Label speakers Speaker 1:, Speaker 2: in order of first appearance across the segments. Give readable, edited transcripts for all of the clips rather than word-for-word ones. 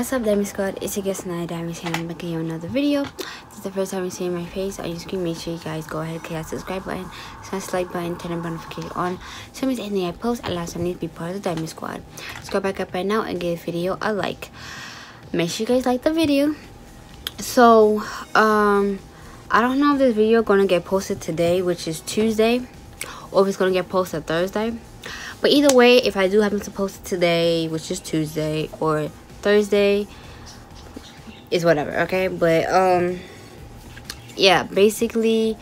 Speaker 1: What's up, Diamond Squad? It's your guest tonight, Diamond, and I'm making you another video. This is the first time you're seeing my face on your screen. Make sure you guys go ahead, click that subscribe button, smash the like button, turn the notification on, so means anything I post allows me to be part of the Diamond Squad. Let's go back up right now and give the video a like. Make sure you guys like the video. So I don't know if this video gonna get posted today, which is Tuesday, or if it's gonna get posted Thursday. But either way, if I do happen to post it today, which is Tuesday, or Thursday, is whatever, okay? But yeah, basically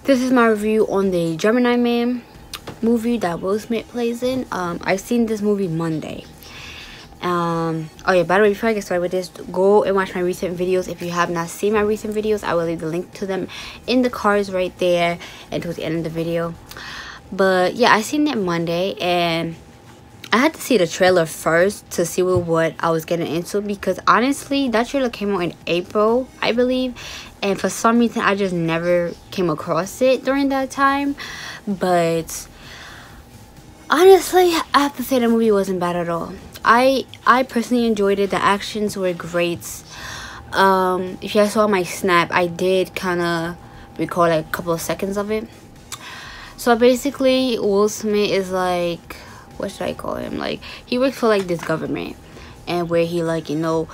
Speaker 1: this is my review on the Gemini Man movie that Will Smith plays in. I seen this movie Monday. Oh yeah, by the way, before I get started with this, go and watch my recent videos. If you have not seen my recent videos, I will leave the link to them in the cards right there and towards the end of the video. But yeah, I seen it Monday, and I had to see the trailer first to see what I was getting into, because honestly that trailer came out in April, I believe, and for some reason I just never came across it during that time. But honestly, I have to say the movie wasn't bad at all. I personally enjoyed it. The actions were great. If you guys saw my snap, I did kind of record like a couple of seconds of it. So basically Will Smith is like, what should I call him, like he works for like this government, and where he, like, you know,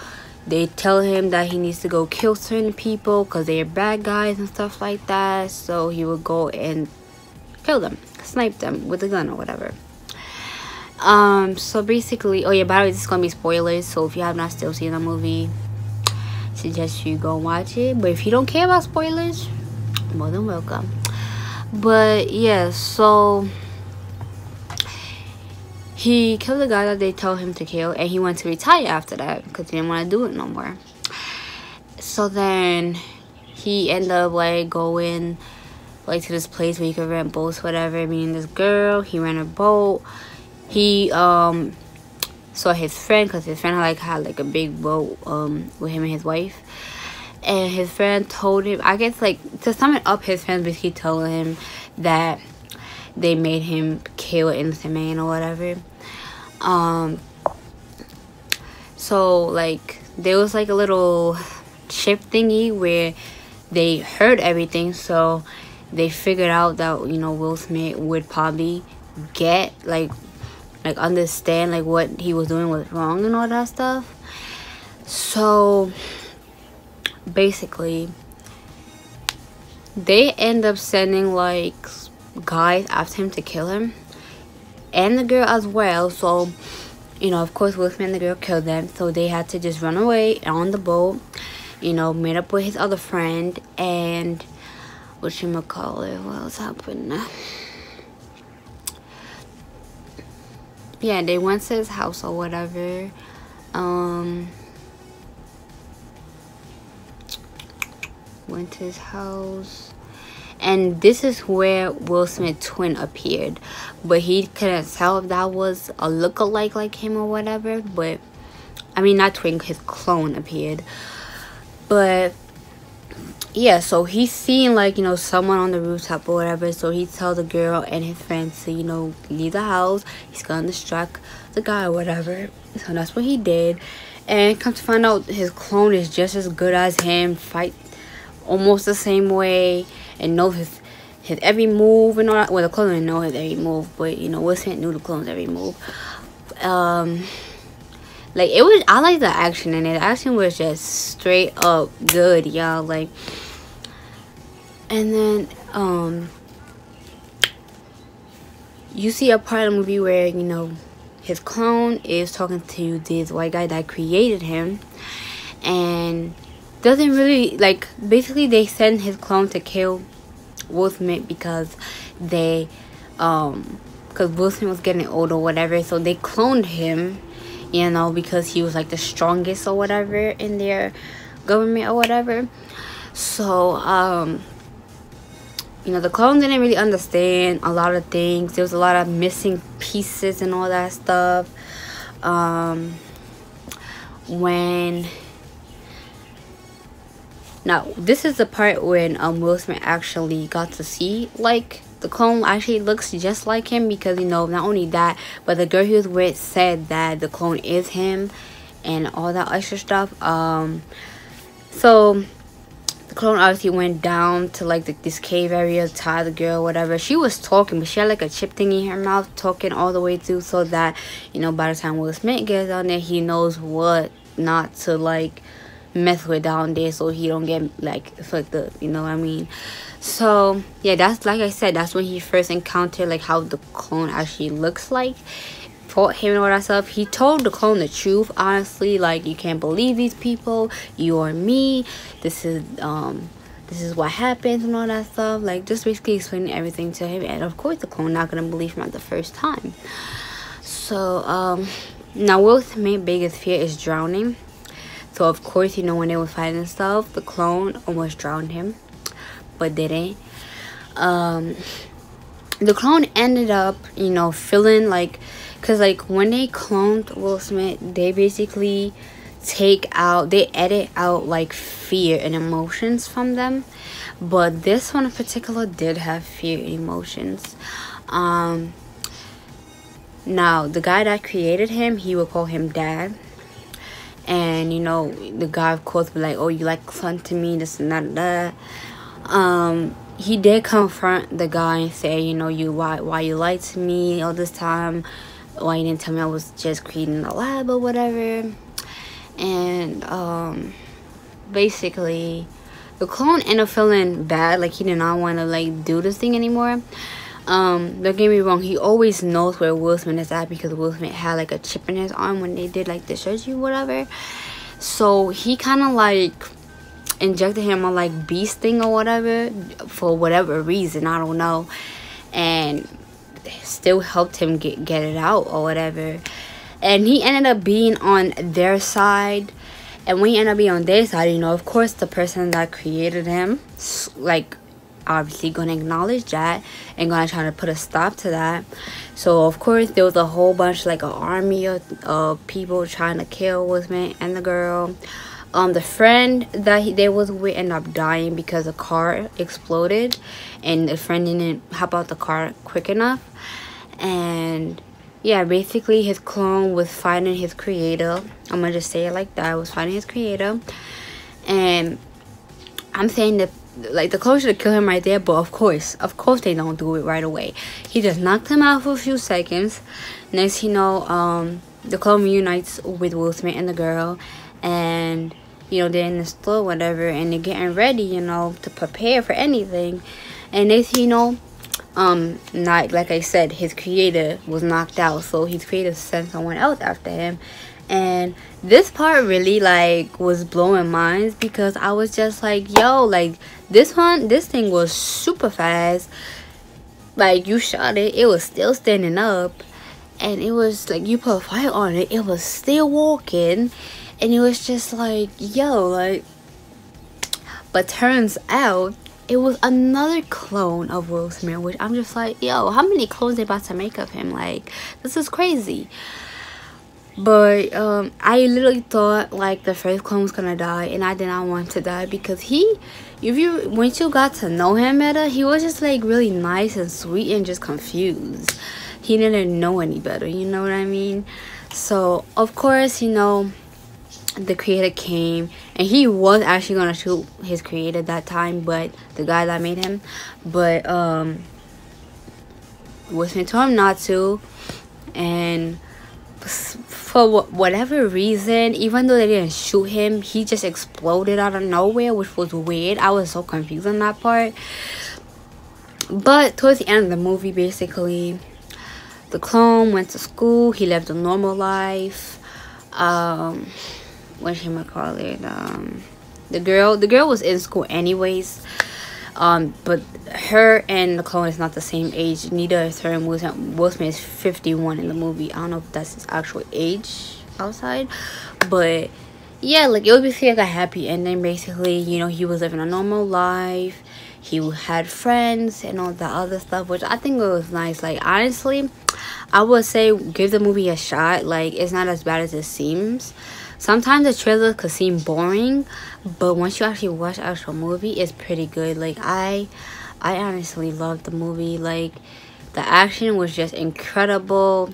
Speaker 1: they tell him that he needs to go kill certain people because they're bad guys and stuff like that. So he will go and kill them, snipe them with a gun or whatever. So basically, oh yeah, by the way, this is gonna be spoilers, so if you have not still seen the movie, I suggest you go watch it. But if you don't care about spoilers, more than welcome. But yeah, so he killed the guy that they told him to kill, and he went to retire after that because he didn't want to do it no more. So then he ended up like going like to this place where you could rent boats, whatever. Meaning this girl, he rented a boat. He saw his friend, because his friend had like a big boat with him and his wife. And his friend told him, I guess, like, to sum it up, his friend basically told him that they made him kill an innocent man or whatever. So like there was like a little chip thingy where they heard everything, so they figured out that, you know, Will Smith would probably get like understand like what he was doing was wrong and all that stuff. So basically they end up sending like guys after him to kill him and the girl as well. So, you know, of course Will Smith and the girl killed them, so they had to just run away on the boat, you know, meet up with his other friend. And whatchamacallit, what else happened? Yeah, they went to his house or whatever. Went to his house, and this is where Will Smith's twin appeared, but he couldn't tell if that was a look-alike like him or whatever. But I mean, not twin, his clone appeared. But yeah, so he's seeing like, you know, someone on the rooftop or whatever. So he tells the girl and his friends to, you know, leave the house. He's gonna distract the guy or whatever. So that's what he did, and come to find out his clone is just as good as him, fight almost the same way, and know his every move and all that. Well, the clone didn't know his every move, but, you know, Will Smith knew the clone's every move. Like, it was, I like the action in it. The action was just straight up good, y'all. Like, and then you see a part of the movie where, you know, his clone is talking to this white guy that created him, and doesn't really, like, basically they send his clone to kill Will Smith because they because Will Smith was getting old or whatever. So they cloned him, you know, because he was like the strongest or whatever in their government or whatever. So you know, the clone didn't really understand a lot of things. There was a lot of missing pieces and all that stuff. Now, this is the part when Will Smith actually got to see, like, the clone actually looks just like him, because, you know, not only that, but the girl he was with said that the clone is him, and all that extra stuff. So the clone obviously went down to like this cave area, tied the girl, whatever. She was talking, but she had like a chip thing in her mouth, talking all the way through, so that, you know, by the time Will Smith gets down there, he knows what not to like mess with down there, so he don't get like fucked up, you know what I mean? So yeah, that's, like I said, that's when he first encountered like how the clone actually looks like. Fought him and all that stuff. He told the clone the truth, honestly, like, you can't believe these people, you or me, this is what happens and all that stuff, like just basically explaining everything to him. And of course the clone not gonna believe him at the first time. So now Will Smith's biggest fear is drowning. So of course, you know, when they were fighting and stuff, the clone almost drowned him, but didn't. The clone ended up, you know, feeling like, because like when they cloned Will Smith, they basically they edit out like fear and emotions from them, but this one in particular did have fear and emotions. Now the guy that created him, he would call him dad. And you know, the guy of course be like, oh, you like son to me, this and that. He did confront the guy and say, you know, why you lied to me all this time, why you didn't tell me I was just creating a lab or whatever. And basically the clone ended up feeling bad, like he did not want to like do this thing anymore. Don't get me wrong, he always knows where Will Smith is at, because Will Smith had like a chip in his arm when they did like the surgery or whatever. So he kind of like injected him on like beast thing or whatever, for whatever reason, I don't know, and still helped him get it out or whatever. And he ended up being on their side. And when he ended up being on their side, you know, of course the person that created him, like, obviously gonna acknowledge that and gonna try to put a stop to that. So of course there was a whole bunch, like an army of people trying to kill Will Smith and the girl. The friend that they was with ended up dying because a car exploded, and the friend didn't hop out the car quick enough. And yeah, basically his clone was fighting his creator. I'm gonna just say it like that. Was fighting his creator. And I'm saying that like the clone should have killed him right there, but of course they don't do it right away. He just knocked him out for a few seconds. Next you know, the clone reunites with Will Smith and the girl, and you know, they're in the store, whatever, and they're getting ready, you know, to prepare for anything. And next you know, not like I said, his creator was knocked out, so his creator sent someone else after him. And this part really like was blowing minds, because I was just like, yo, like this thing was super fast. Like you shot it, it was still standing up, and it was like you put a fire on it, it was still walking. And it was just like, yo, like, but turns out it was another clone of Will Smith, which I'm just like, yo, how many clones they about to make of him? Like, this is crazy. But I literally thought like the first clone was gonna die, and I did not want him to die, because once you got to know him better, he was just like really nice and sweet and just confused. He didn't know any better, you know what I mean? So of course, you know, the creator came, and he was actually gonna shoot his creator that time, but the guy that made him, but Will Smith told him not to. And for whatever reason, even though they didn't shoot him, he just exploded out of nowhere, which was weird. I was so confused on that part. But towards the end of the movie, basically the clone went to school, he lived a normal life. What should I call it? The girl was in school anyways, but her and the clone is not the same age. Neither is her and Will Smith is 51 in the movie. I don't know if that's his actual age outside, but yeah, like it would be like a happy ending. Basically, you know, he was living a normal life, he had friends and all that other stuff, which I think it was nice. Like honestly, I would say give the movie a shot. Like it's not as bad as it seems. Sometimes the trailer could seem boring, but once you actually watch the actual movie, it's pretty good. Like I honestly loved the movie. Like the action was just incredible.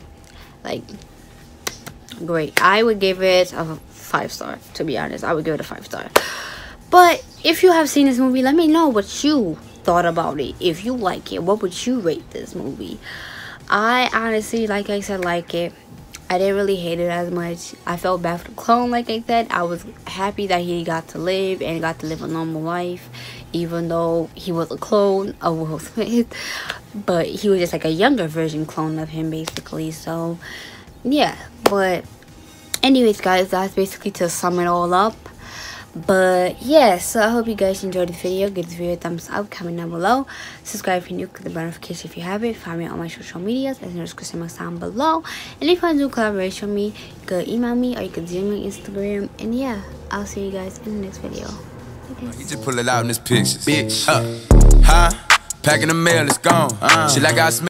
Speaker 1: Like great. I would give it a 5-star, to be honest. I would give it a 5-star. But if you have seen this movie, let me know what you thought about it. If you like it, what would you rate this movie? I honestly, like I said, like it. I didn't really hate it as much. I felt bad for the clone, like I said. I was happy that he got to live and got to live a normal life, even though he was a clone of Will Smith. But he was just like a younger version clone of him, basically. So, yeah. But anyways, guys, that's basically to sum it all up. But yeah, so I hope you guys enjoyed this video. Give this video a thumbs up, comment down below, subscribe if you're new, click the notification if you haven't. Find me on my social medias as in the description box down below. And if you want to do collaboration with me, you could email me or you could DM me on Instagram. And yeah, I'll see you guys in the next video.
Speaker 2: He just pull it out in his pictures, bitch. Huh? Packing the mail, it's gone. She like I smell.